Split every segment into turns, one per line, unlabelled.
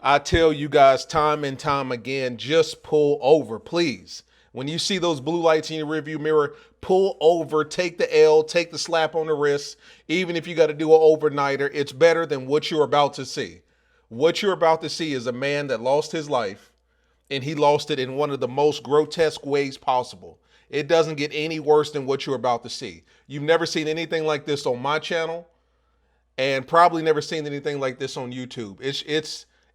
I tell you guys time and time again, just pull over, please. When you see those blue lights in your rearview mirror, pull over, take the L, take the slap on the wrist. Even if you got to do an overnighter, it's better than what you're about to see. What you're about to see is a man that lost his life, and he lost it in one of the most grotesque ways possible. It doesn't get any worse than what you're about to see. You've never seen anything like this on my channel, and probably never seen anything like this on YouTube.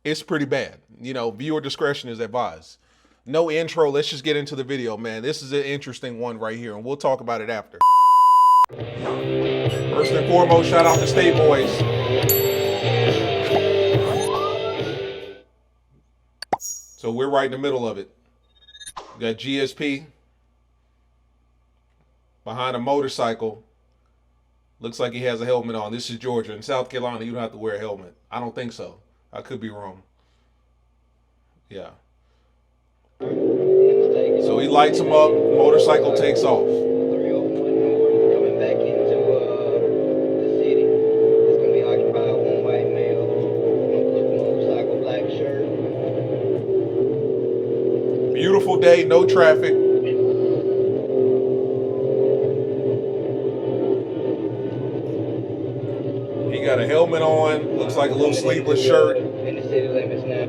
It's pretty bad. You know, viewer discretion is advised. No intro. Let's just get into the video, man. This is an interesting one right here, and we'll talk about it after. First and foremost, shout out to State Boys. So we're right in the middle of it. We got GSP behind a motorcycle. Looks like he has a helmet on. This is Georgia. In South Carolina, you don't have to wear a helmet. I don't think so. I could be wrong. Yeah. So he lights him up. Motorcycle takes off.
Coming back into the city. It's gonna be occupied one white male, motorcycle, black shirt.
Beautiful day, no traffic. He got a helmet on. Looks like a little sleeveless shirt.
In the city limits now.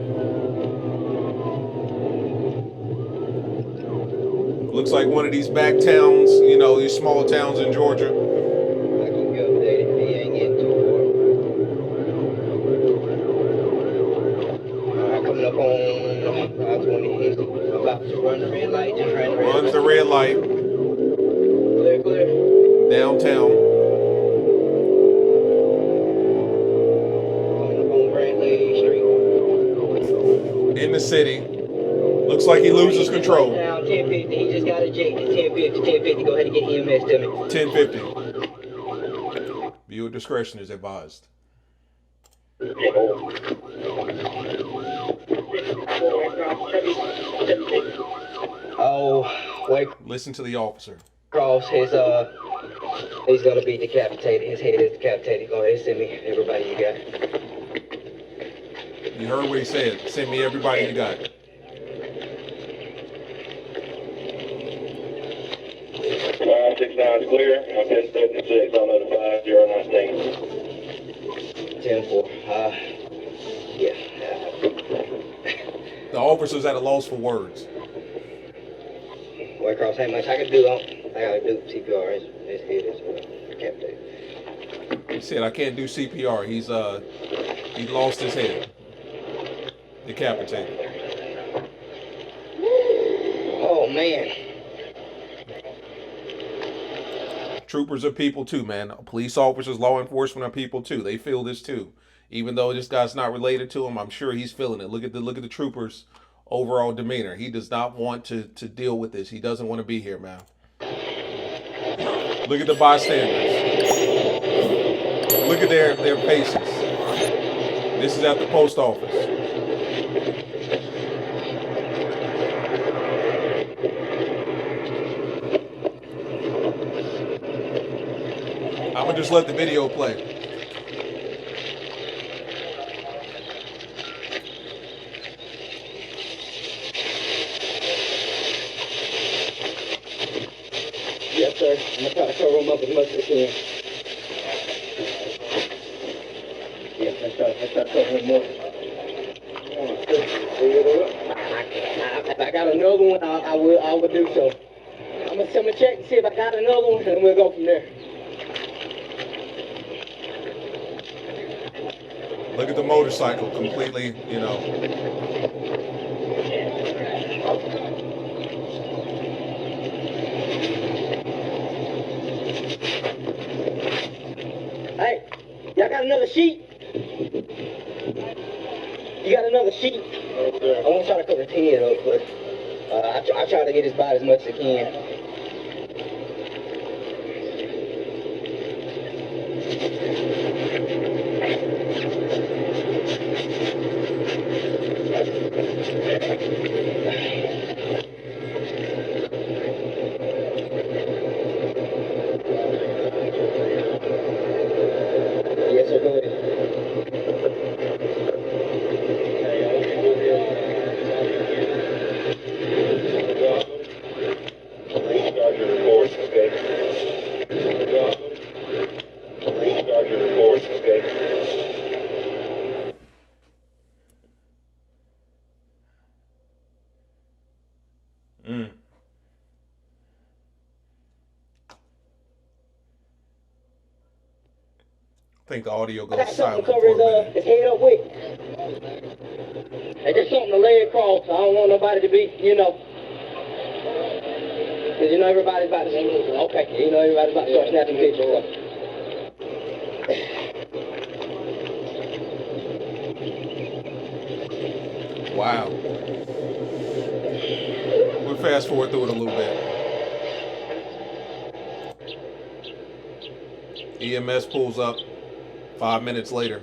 Looks like one of these back towns, you know, these small towns in Georgia.
I keep you updated. He ain't getting too far. Coming up on 520. He's about to run the red light. Just ran the red light.
Runs the red light.
Clear.
Downtown.
Coming up on Bradley Street.
In the city. Looks like he loses control.
Now 1050. He just got ejected. 1050. 1050. Go ahead and get EMS to me.
1050. Viewer discretion is advised.
Oh, wait.
Listen to the officer.
Cross his he's gonna be decapitated. His head is decapitated. Go ahead and send me everybody you got.
You heard what he said. Send me everybody you got.
569 is clear. I'm 1076 on the 5019.
10-4. Yeah.
The officer's at a loss for words.
White Cross, how much I can do? I gotta do CPR. His head is decapitated.
He said, I can't do CPR. He lost his head. Decapitated.
Oh man.
Troopers are people too, man. Police officers, law enforcement are people too. They feel this too. Even though this guy's not related to him, I'm sure he's feeling it. Look at the troopers' overall demeanor. He does not want to deal with this. He doesn't want to be here, man. Look at the bystanders. Look at their faces. This is at the post office. I'm gonna just let the video play.
Yes, sir. I'm gonna try to cover him up as much as I can. Yeah, let's try to cover him up. If I got another one, I will do so. I'm gonna check and see if I got another one, and we'll go from there.
Look at the motorcycle, completely, you know.
Hey, y'all got another sheet? You got another sheet? I won't try to cover his head up, but I try to get his body as much as I can. Yes, sir, go ahead.
Mm. I think the audio
I got
goes
something
silent
to
for
cover
a minute.
his head up with. And just something to lay across. I don't want nobody to be, because everybody's about to, okay, everybody's about to start snapping pictures. So.
Wow. We'll fast forward through it a little bit. EMS pulls up 5 minutes later,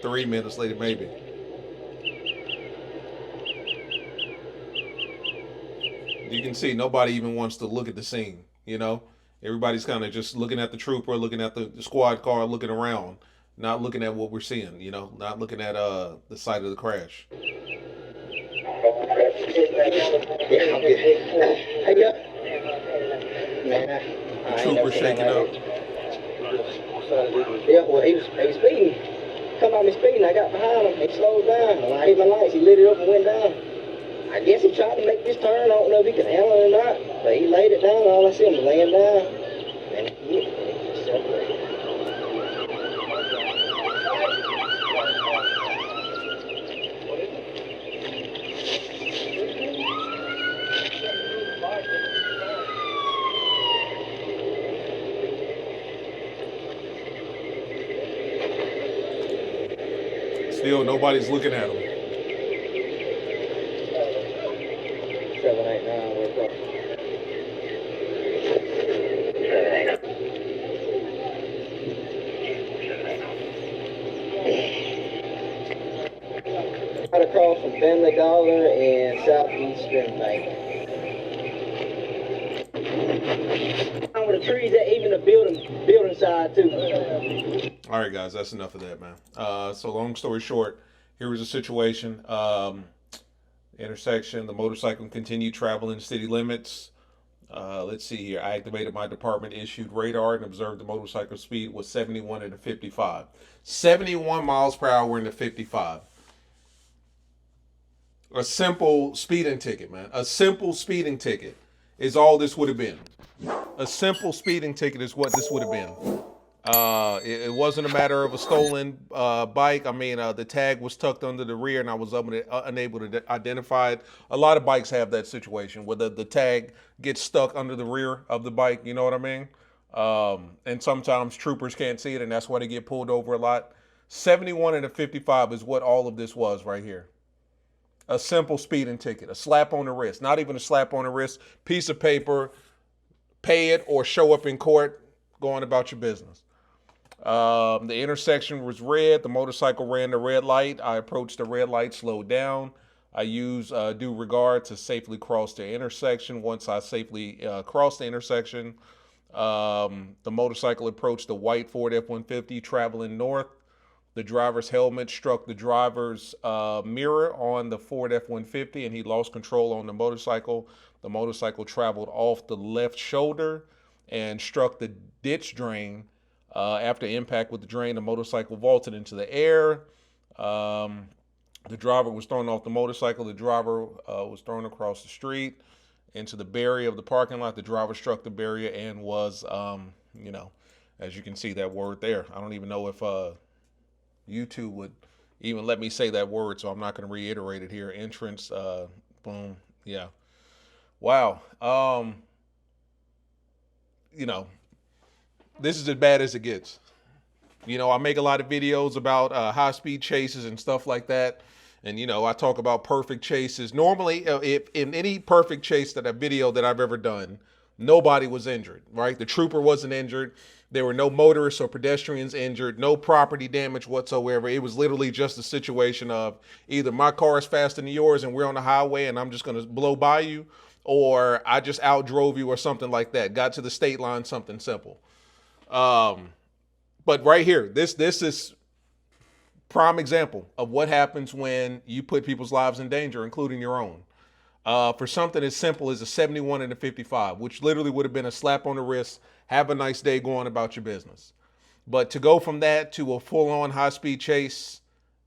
3 minutes later, maybe. You can see nobody even wants to look at the scene, Everybody's kind of just looking at the trooper, looking at the squad car, looking around, not looking at what we're seeing, not looking at the site of the crash.
Yeah, I'm good. Hey, yeah. Man,
The trooper shaking up.
Yeah, well, he was speeding. Come out me speeding. I got behind him. He slowed down. When I hit my lights, he lit it up and went down. I guess he tried to make this turn. I don't know if he could handle it or not, but he laid it down. All I see him laying down. And he hit. And he just separated.
Still, nobody's looking at him.
789, wake up. Right across from Family Dollar and Southeastern Bank. Over the trees, that even the building side too.
All right, guys, that's enough of that, man. So long story short, here was a situation. Intersection, the motorcycle continued traveling city limits. Let's see here. I activated my department issued radar and observed the motorcycle speed was 71 in the 55. 71 miles per hour in the 55. A simple speeding ticket, man. A simple speeding ticket is all this would have been. A simple speeding ticket is what this would have been. It wasn't a matter of a stolen bike. I mean, the tag was tucked under the rear and I was unable to identify it. A lot of bikes have that situation where the tag gets stuck under the rear of the bike. You know what I mean? And sometimes troopers can't see it and that's why they get pulled over a lot. 71 and a 55 is what all of this was right here. A simple speeding ticket, a slap on the wrist, not even a slap on the wrist, piece of paper, pay it or show up in court, going about your business. The intersection was red. The motorcycle ran the red light. I approached the red light, slowed down. I used due regard to safely cross the intersection. Once I safely crossed the intersection, the motorcycle approached the white Ford F-150 traveling north. The driver's helmet struck the driver's mirror on the Ford F-150 and he lost control on the motorcycle. The motorcycle traveled off the left shoulder and struck the ditch drain. After impact with the drain, the motorcycle vaulted into the air. The driver was thrown off the motorcycle. The driver was thrown across the street into the barrier of the parking lot. The driver struck the barrier and was, as you can see that word there. I don't even know if YouTube would even let me say that word, so I'm not going to reiterate it here. Entrance, boom, yeah. Wow. This is as bad as it gets. I make a lot of videos about high-speed chases and stuff like that. And, I talk about perfect chases. Normally, if in any perfect chase that a video that I've ever done, nobody was injured, right? The trooper wasn't injured. There were no motorists or pedestrians injured, no property damage whatsoever. It was literally just a situation of either my car is faster than yours and we're on the highway and I'm just going to blow by you, or I just outdrove you or something like that. Got to the state line, something simple. But right here, this is prime example of what happens when you put people's lives in danger, including your own. For something as simple as a 71 and a 55, which literally would have been a slap on the wrist, have a nice day going about your business. But to go from that to a full-on high-speed chase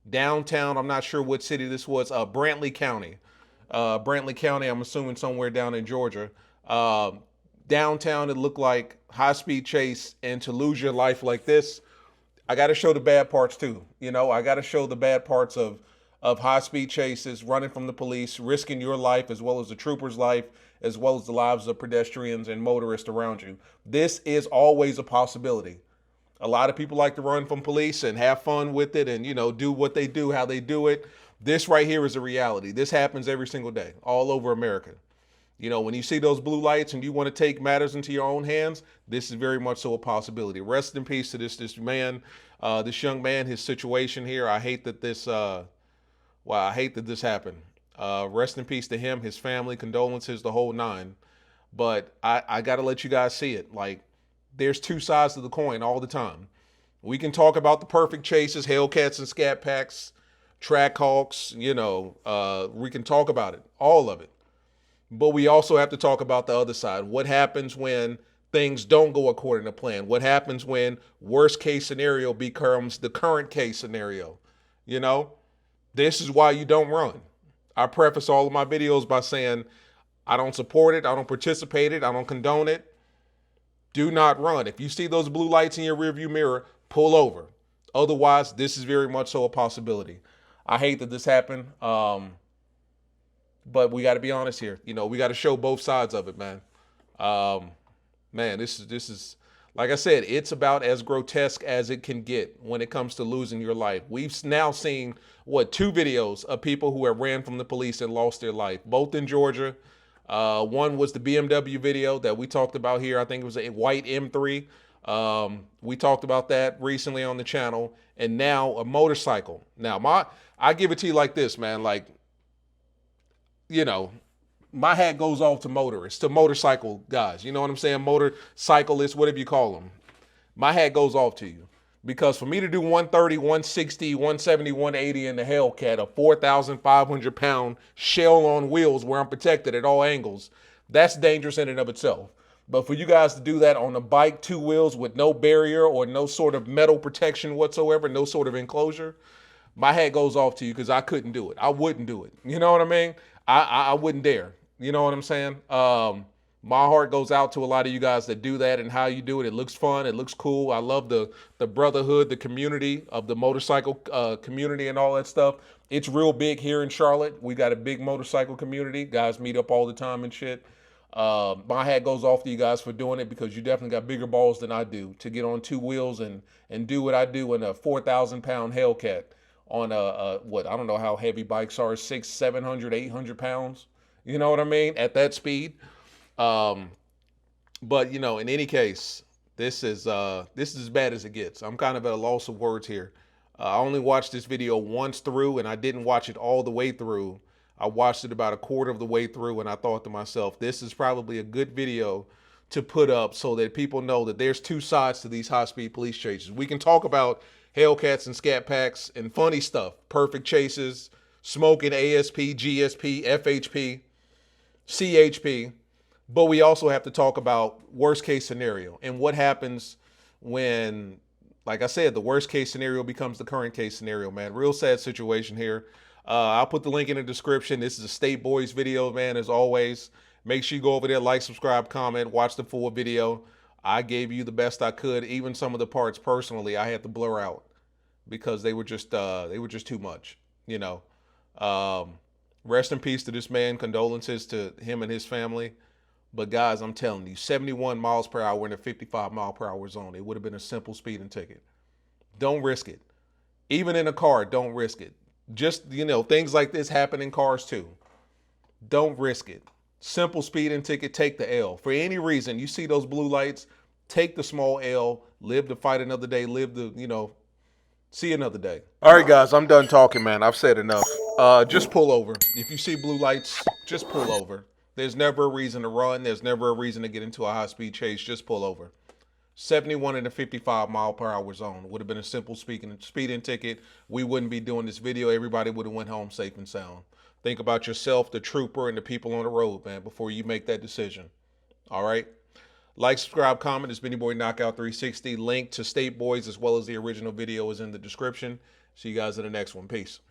downtown, I'm not sure what city this was, Brantley County. Brantley County, I'm assuming somewhere down in Georgia. Downtown, it looked like high-speed chase, and to lose your life like this, I got to show the bad parts too. You know, I got to show the bad parts of high-speed chases, running from the police, risking your life as well as the trooper's life, as well as the lives of pedestrians and motorists around you. This is always a possibility. A lot of people like to run from police and have fun with it and, you know, do what they do, how they do it. This right here is a reality. This happens every single day, all over America. You know, when you see those blue lights and you want to take matters into your own hands, this is very much so a possibility. Rest in peace to this man, this young man, his situation here. I hate that this, I hate that this happened. Rest in peace to him, his family, condolences, the whole nine. But I got to let you guys see it. Like, there's two sides to the coin all the time. We can talk about the perfect chases, Hellcats and Scat Packs, Track Hawks, you know, we can talk about it, all of it. But we also have to talk about the other side. What happens when things don't go according to plan? What happens when worst case scenario becomes the current case scenario? You know, this is why you don't run. I preface all of my videos by saying I don't support it, I don't participate in it, I don't condone it. Do not run. If you see those blue lights in your rearview mirror, pull over. Otherwise, this is very much so a possibility. I hate that this happened, but we got to be honest here. You know, we got to show both sides of it, man. Man, this is like I said, it's about as grotesque as it can get when it comes to losing your life. We've now seen, two videos of people who have ran from the police and lost their life, both in Georgia. One was the BMW video that we talked about here. I think it was a white M3. We talked about that recently on the channel. And now a motorcycle. Now, I give it to you like this, man. Like, you know, my hat goes off to motorists, to motorcycle guys. You know what I'm saying? Motorcyclists, whatever you call them. My hat goes off to you. Because for me to do 130, 160, 170, 180 in the Hellcat, a 4,500 pound shell on wheels where I'm protected at all angles, that's dangerous in and of itself. But for you guys to do that on a bike, two wheels with no barrier or no sort of metal protection whatsoever, no sort of enclosure, my hat goes off to you because I couldn't do it. I wouldn't do it. You know what I mean? I wouldn't dare. You know what I'm saying? My heart goes out to a lot of you guys that do that and how you do it. It looks fun. It looks cool. I love the brotherhood, the community of the motorcycle community and all that stuff. It's real big here in Charlotte. We got a big motorcycle community. Guys meet up all the time and shit. My hat goes off to you guys for doing it because you definitely got bigger balls than I do to get on two wheels and do what I do in a 4,000 pound Hellcat on I don't know how heavy bikes are, 600, 700, 800 pounds. You know what I mean? At that speed. But you know, in any case, this is as bad as it gets. I'm kind of at a loss of words here. I only watched this video once through and I didn't watch it all the way through. I watched it about a quarter of the way through and I thought to myself, this is probably a good video to put up so that people know that there's two sides to these high-speed police chases. We can talk about Hellcats and Scat Packs and funny stuff, perfect chases, smoking ASP, GSP, FHP, CHP, but we also have to talk about worst case scenario and what happens when, like I said, the worst case scenario becomes the current case scenario, man. Real sad situation here. I'll put the link in the description. This is a State Boys video, man, as always. Make sure you go over there, like, subscribe, comment, watch the full video. I gave you the best I could. Even some of the parts personally I had to blur out because they were just too much, you know. Rest in peace to this man. Condolences to him and his family. But guys, I'm telling you, 71 miles per hour in a 55 mile per hour zone, it would have been a simple speeding ticket. Don't risk it. Even in a car, don't risk it. Just, you know, things like this happen in cars too. Don't risk it. Simple speeding ticket, take the L. For any reason, you see those blue lights, take the small L, live to fight another day, live to, you know, see another day. All right, guys, I'm done talking, man. I've said enough. Just pull over. If you see blue lights, just pull over. There's never a reason to run. There's never a reason to get into a high-speed chase. Just pull over. 71 in a 55 mile per hour zone. Would have been a simple speeding ticket. We wouldn't be doing this video. Everybody would have went home safe and sound. Think about yourself, the trooper, and the people on the road, man, before you make that decision. All right? Like, subscribe, comment. It's been your boy Knockout 360. Link to State Boys as well as the original video is in the description. See you guys in the next one. Peace.